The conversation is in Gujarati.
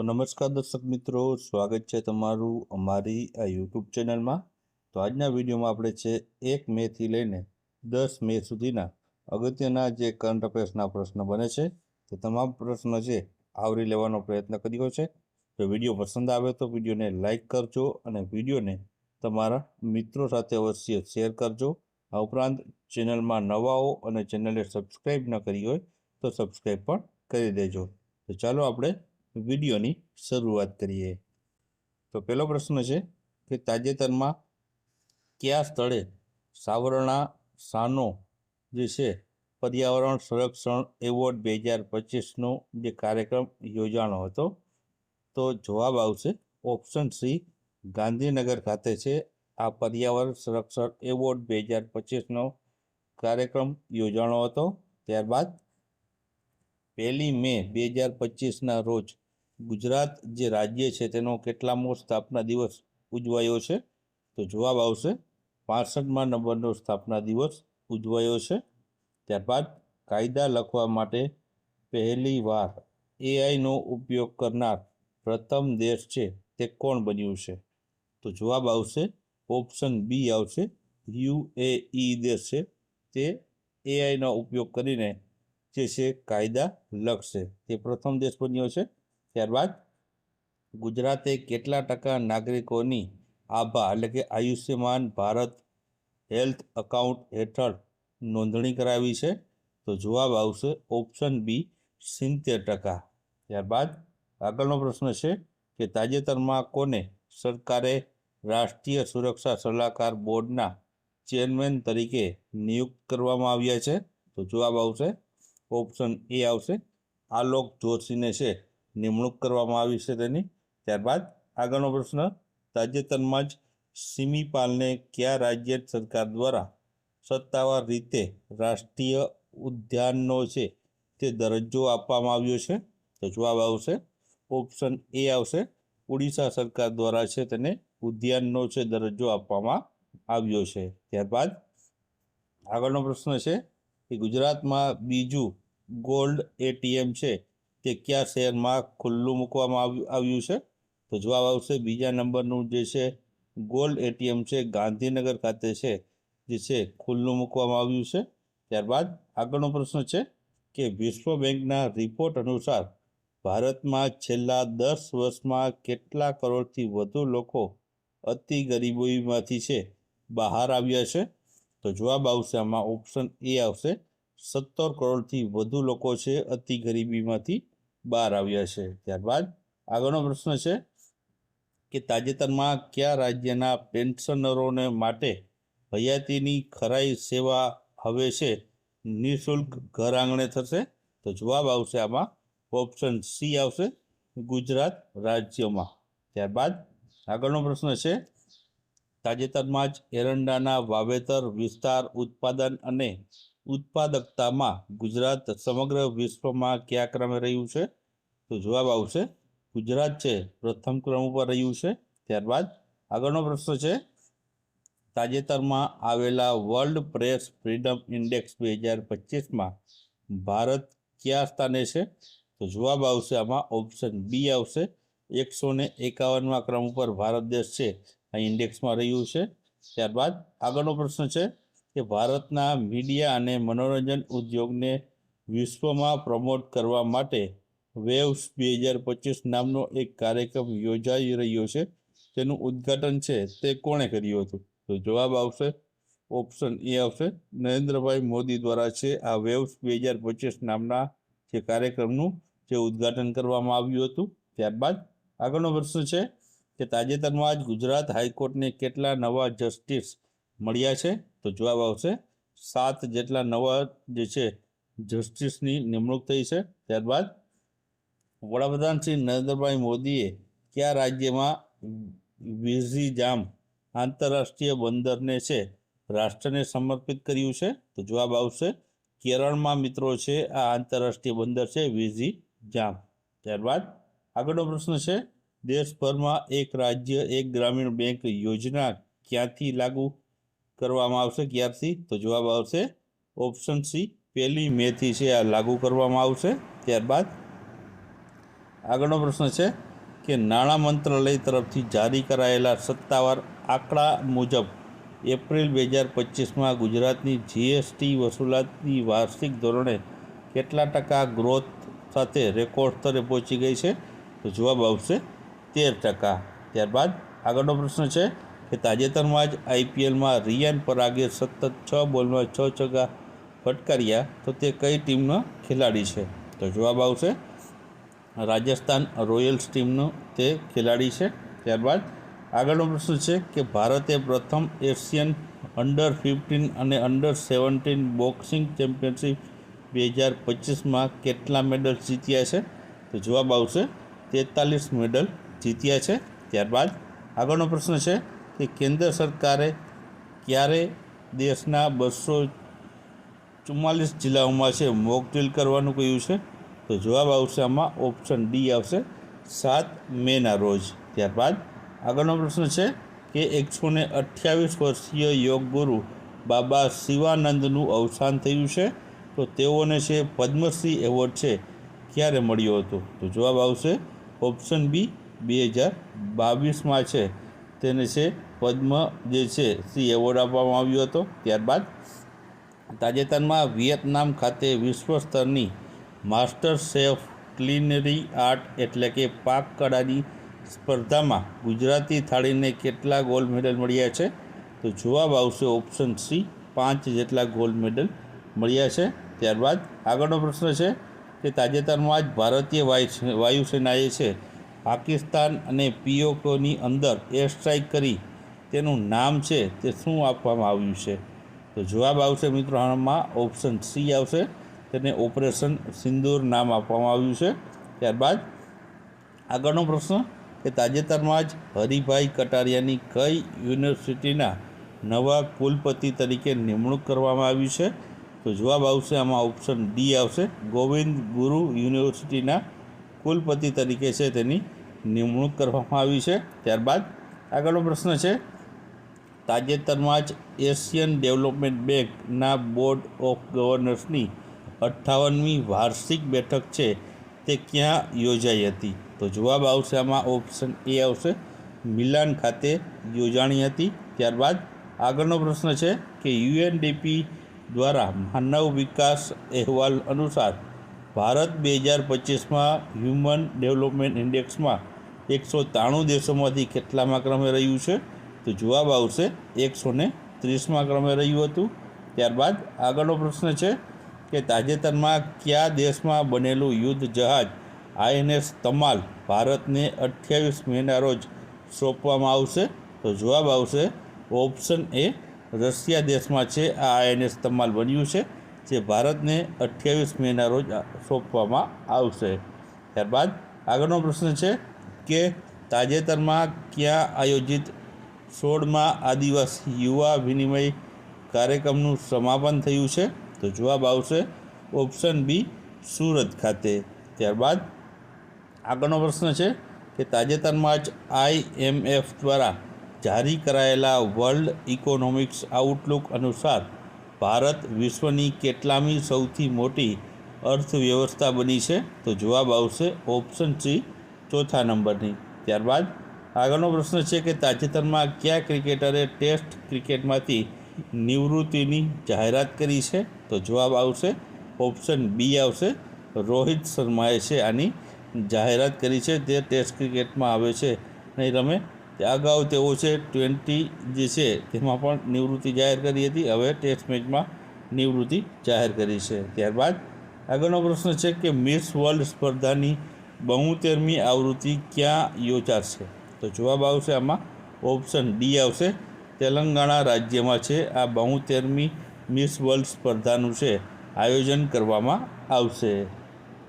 તો નમસ્કાર દર્શક મિત્રો, સ્વાગત છે તમારું અમારી આ યુટ્યુબ ચેનલમાં. તો આજના વિડીયોમાં આપણે છે 1 મેથી લઈને 10 મે સુધીના અગત્યના જે કરંટ અફેર્સના પ્રશ્ન બને છે તે તમામ પ્રશ્નો છે આવરી લેવાનો પ્રયત્ન કર્યો છે. તો વિડીયો પસંદ આવે તો વિડીયોને લાઇક કરજો અને વિડીયોને તમારા મિત્રો સાથે અવશ્ય શેર કરજો. આ ઉપરાંત ચેનલમાં નવા હો અને ચેનલને સબસ્ક્રાઈબ ન કરી હોય તો સબસ્ક્રાઈબ પણ કરી દેજો. તો ચાલો આપણે વિડીયોની શરૂઆત કરીએ. તો પહેલો પ્રશ્ન છે કે તાજેતરમાં કયા સ્થળે સાવરણા સાનો જે છે પર્યાવરણ સંરક્ષણ એવોર્ડ 2025નો જે કાર્યક્રમ યોજાનો હતો? તો જવાબ આવશે ઓપ્શન સી, ગાંધીનગર ખાતે છે આ પર્યાવરણ સંરક્ષણ એવોર્ડ 2025નો કાર્યક્રમ યોજાનો હતો. ત્યારબાદ 1 મે 2025ના રોજ ગુજરાત જે રાજ્ય છે તેનો કેટલામો સ્થાપના દિવસ ઉજવાયો છે? તો જવાબ આવશે 65મા નંબરનો સ્થાપના દિવસ ઉજવાયો છે. ત્યારબાદ કાયદા લખવા માટે પહેલી વાર એઆઈનો ઉપયોગ કરનાર પ્રથમ દેશ છે તે કોણ બન્યું છે? તો જવાબ આવશે ઓપ્શન બી આવશે, યુએઈ દેશ છે તે એઆઈનો ઉપયોગ કરીને જે છે કાયદા લખશે તે પ્રથમ દેશ બન્યો છે. ત્યારબાદ ગુજરાતે કેટલા ટકા નાગરિકોની આભા એટલે કે આયુષ્યમાન ભારત હેલ્થ એકાઉન્ટ હેઠળ નોંધણી કરાવી છે? તો જવાબ આવશે ઓપ્શન બી, 70%. ત્યારબાદ આગળનો પ્રશ્ન છે કે તાજેતરમાં કોને સરકારે રાષ્ટ્રીય સુરક્ષા સલાહકાર બોર્ડના ચેરમેન તરીકે નિયુક્ત કરવામાં આવ્યા છે? તો જવાબ આવશે ઓપ્શન એ આવશે, આલોક જોશીને છે નિમણૂક કરવામાં આવી છે તેની. ત્યારબાદ આગળનો પ્રશ્ન, તાજેતરમાં જ સિમિપાલને કયા રાજ્ય સરકાર દ્વારા સત્તાવાર રીતે રાષ્ટ્રીય ઉદ્યાનનો છે તે દરજ્જો આપવામાં આવ્યો છે? તો જવાબ આવશે ઓપ્શન એ આવશે, ઓડિશા સરકાર દ્વારા છે તેને ઉદ્યાનનો છે દરજ્જો આપવામાં આવ્યો છે. ત્યારબાદ આગળનો પ્રશ્ન છે કે ગુજરાતમાં બીજું ગોલ્ડ એટીએમ છે તે કયા શહેરમાં ખુલ્લું મૂકવામાં આવ્યું છે? તો જવાબ આવશે બીજા નંબરનું જે છે ગોલ્ડ એટીએમ છે ગાંધીનગર ખાતે છે જે છે ખુલ્લું મૂકવામાં આવ્યું છે. ત્યારબાદ આગળનો પ્રશ્ન છે કે વિશ્વ બેંકના રિપોર્ટ અનુસાર ભારતમાં છેલ્લા 10 વર્ષમાં કેટલા કરોડથી વધુ લોકો અતિ ગરીબીમાંથી છે બહાર આવ્યા છે? તો જવાબ આવશે આમાં ઓપ્શન એ આવશે, 17 કરોડથી વધુ લોકો છે અતિ ગરીબીમાંથી બહાર આવ્યા છે. ત્યારબાદ આગળનો પ્રશ્ન છે કે તાજેતરમાં કયા રાજ્યના પેન્શનરોને માટે હયાતીની ખરાઈ સેવા હવે છે નિઃશુલ્ક ઘર આંગણે થશે? તો જવાબ આવશે આમાં ઓપ્શન સી આવશે, ગુજરાત રાજ્યમાં. ત્યારબાદ આગળનો પ્રશ્ન છે તાજેતરમાં જ એરંડાના વાવેતર, વિસ્તાર, ઉત્પાદન અને ઉત્પાદકતામાં ગુજરાત સમગ્ર વિશ્વમાં કયા ક્રમે રહ્યું છે? તો જવાબ આવશે ગુજરાત છે પ્રથમ ક્રમ ઉપર રહ્યું છે. ત્યારબાદ આગળનો પ્રશ્ન છે તાજેતરમાં આવેલા વર્લ્ડ પ્રેસ ફ્રીડમ ઇન્ડેક્સ 2025માં ભારત કયા સ્થાને છે? તો જવાબ આવશે આમાં ઓપ્શન બી આવશે, 151મા ક્રમ ઉપર ભારત દેશ છે આ ઇન્ડેક્સમાં રહ્યું છે. ત્યારબાદ આગળનો પ્રશ્ન છે કે ભારતના મીડિયા અને મનોરંજન ઉદ્યોગને વિશ્વમાં પ્રમોટ કરવા માટે વેવ્સ 2025 નામનો એક કાર્યક્રમ યોજાઈ રહ્યો છે, તેનું ઉદ્ઘાટન છે તે કોણે કર્યું હતું? તો જવાબ આવશે ઓપ્શન એ આવશે, નરેન્દ્રભાઈ મોદી દ્વારા છે આ વેવ્સ 2025 નામના જે કાર્યક્રમનું જે ઉદ્ઘાટન કરવામાં આવ્યું હતું. ત્યારબાદ આગળનો પ્રશ્ન છે કે તાજેતરમાં જ ગુજરાત હાઈકોર્ટને કેટલા નવા જસ્ટિસ મળ્યા છે? તો જવાબ આવશે 7 જેટલા નવા જે છે જસ્ટિસની નિમણૂક થઈ છે. ત્યારબાદ વડાપ્રધાન શ્રી નરેન્દ્રભાઈ મોદીએ કયા રાજ્યમાં વિઝીજામ આંતરરાષ્ટ્રીય બંદરને છે રાષ્ટ્રને સમર્પિત કર્યું છે? તો જવાબ આવશે કેરળમાં મિત્રો છે આ આંતરરાષ્ટ્રીય બંદર છે વિઝીજામ. ત્યારબાદ આગળનો પ્રશ્ન છે દેશભરમાં એક રાજ્ય એક ગ્રામીણ બેંક યોજના ક્યાંથી લાગુ કરવામાં આવશે, ક્યારથી? તો જવાબ આવશે ઓપ્શન સી, 1 મેથી છે આ લાગુ કરવામાં આવશે. ત્યારબાદ આગળનો પ્રશ્ન છે કે નાણાં મંત્રાલય તરફથી જારી કરાયેલા સત્તાવાર આંકડા મુજબ એપ્રિલ 2025માં ગુજરાતની જીએસટી વસૂલાતની વાર્ષિક ધોરણે કેટલા ટકા ગ્રોથ સાથે રેકોર્ડ સ્તરે પહોંચી ગઈ છે? તો જવાબ આવશે 13%. ત્યારબાદ આગળનો પ્રશ્ન છે કે તાજેતરમાં જ આઈપીએલમાં રિયાન પરાગે સતત 6 બોલમાં 6 છગ્ગા ફટકાર્યા, તો તે કઈ ટીમનો ખેલાડી છે? તો જવાબ આવશે રાજસ્થાન રોયલ્સ ટીમનો તે ખેલાડી છે. ત્યારબાદ આગળનો પ્રશ્ન છે કે ભારતે પ્રથમ એશિયન અંડર-15 અને અંડર-17 બોક્સિંગ ચેમ્પિયનશિપ 2025માં કેટલા મેડલ જીત્યા છે? તો જવાબ આવશે 43 મેડલ જીત્યા છે. ત્યારબાદ આગળનો પ્રશ્ન છે કે કેન્દ્ર સરકારે ક્યારે દેશના 244 જિલ્લાઓમાં છે મોક ડ્રીલ કરવાનું કહ્યું છે? તો જવાબ આવશે આમાં ઓપ્શન ડી આવશે 7 મેના રોજ. ત્યારબાદ આગળનો પ્રશ્ન છે કે 128 વર્ષીય યોગ ગુરુ બાબા શિવાનંદનું અવસાન થયું છે, તો તેઓને છે પદ્મશ્રી એવોર્ડ છે ક્યારે મળ્યો હતો? તો જવાબ આવશે ઓપ્શન બી 2022માં છે તેને છે પદ્મ જે છે શ્રી એવોર્ડ આપવામાં આવ્યો હતો. ત્યારબાદ તાજેતરમાં વિયેતનામ ખાતે વિશ્વ સ્તરની માસ્ટર શેફ ક્લિનરી આર્ટ એટલે કે પાક કળાની સ્પર્ધામાં ગુજરાતી થાળીને કેટલા ગોલ્ડ મેડલ મળ્યા છે? તો જવાબ આવશે ઓપ્શન સી 5 જેટલા ગોલ્ડ મેડલ મળ્યા છે. ત્યારબાદ આગળનો પ્રશ્ન છે કે તાજેતરમાં જ ભારતીય વાયુસેનાએ છે પાકિસ્તાન અને પીઓકેની અંદર એર સ્ટ્રાઇક કરી, તેનું નામ છે તે શું આપવામાં આવ્યું છે? તો જવાબ આવશે મિત્રો આમાં ઓપ્શન સી આવશે, તેને ઓપરેશન સિંદૂર નામ આપવામાં આવ્યું છે. ત્યારબાદ આગળનો પ્રશ્ન કે તાજેતરમાં જ હરિભાઈ કટારિયાની કઈ યુનિવર્સિટીના નવા કુલપતિ તરીકે નિમણૂક કરવામાં આવી છે? તો જવાબ આવશે આમાં ઓપ્શન ડી આવશે, ગોવિંદ ગુરુ યુનિવર્સિટીના કુલપતિ તરીકે છે તેની નિમણૂક કરવામાં આવી છે. ત્યારબાદ આગળનો પ્રશ્ન છે તાજેતરમાં જ એશિયન ડેવલપમેન્ટ બેંકના બોર્ડ ઓફ ગવર્નર્સની 58મી વાર્ષિક બેઠક છે તે ક્યાં યોજાઈ હતી? તો જવાબ આવશે આમાં ઓપ્શન એ આવશે, મિલાન ખાતે યોજાણી હતી. ત્યારબાદ આગળનો પ્રશ્ન છે કે યુએનડીપી દ્વારા માનવ વિકાસ અહેવાલ અનુસાર ભારત 2025માં હ્યુમન ડેવલપમેન્ટ ઇન્ડેક્સમાં 193 દેશોમાંથી કેટલામાં ક્રમે રહ્યું છે? તો જવાબ આવશે 130માં ક્રમે રહ્યું હતું. ત્યારબાદ આગળનો પ્રશ્ન છે કે તાજેતરમાં કયા દેશમાં બનેલું યુદ્ધ જહાજ આઈએનએસ તમાલ ભારતને 28 મેના રોજ સોંપવામાં આવશે? તો જવાબ આવશે ઓપ્શન એ, રશિયા દેશમાં છે આ આઈએનએસ તમાલ બન્યું છે, જે ભારતને 28 મેના રોજ સોંપવામાં આવશે. ત્યારબાદ આગળનો પ્રશ્ન છે કે તાજેતરમાં ક્યાં આયોજિત 16મા આદિવાસી યુવા વિનિમય કાર્યક્રમનું સમાપન થયું છે? તો જવાબ આવશે ઓપ્શન બી, સુરત ખાતે. ત્યારબાદ આગળનો પ્રશ્ન છે કે તાજેતરમાં જ IMF દ્વારા જારી કરાયેલા વર્લ્ડ ઇકોનોમિક્સ આઉટલુક અનુસાર ભારત વિશ્વની કેટલામી સૌથી મોટી અર્થવ્યવસ્થા બની છે? તો જવાબ આવશે ઓપ્શન સી, 4થા નંબરની. ત્યારબાદ આગળનો પ્રશ્ન છે કે તાજેતરમાં કયા ક્રિકેટરે ટેસ્ટ ક્રિકેટમાંથી નિવૃત્તિની જાહેરાત કરી છે? તો જવાબ આવશે ઓપ્શન બી આવશે, રોહિત શર્માએ છે આની જાહેરાત કરી છે, તે ટેસ્ટ ક્રિકેટમાં આવે છે નહીં રમે. અગાઉ તેઓ છે 20 જે છે તેમાં પણ નિવૃત્તિ જાહેર કરી હતી, હવે ટેસ્ટ મેચમાં નિવૃત્તિ જાહેર કરી છે. ત્યારબાદ આગળનો પ્રશ્ન છે કે મિસ વર્લ્ડ સ્પર્ધાની 72મી આવૃત્તિ ક્યાં યોજાશે? તો જવાબ આવશે આમાં ઓપ્શન ડી આવશે, તેલંગાણા રાજ્યમાં છે આ 72મી મિસ વર્લ્ડ સ્પર્ધાનું છે આયોજન કરવામાં આવશે.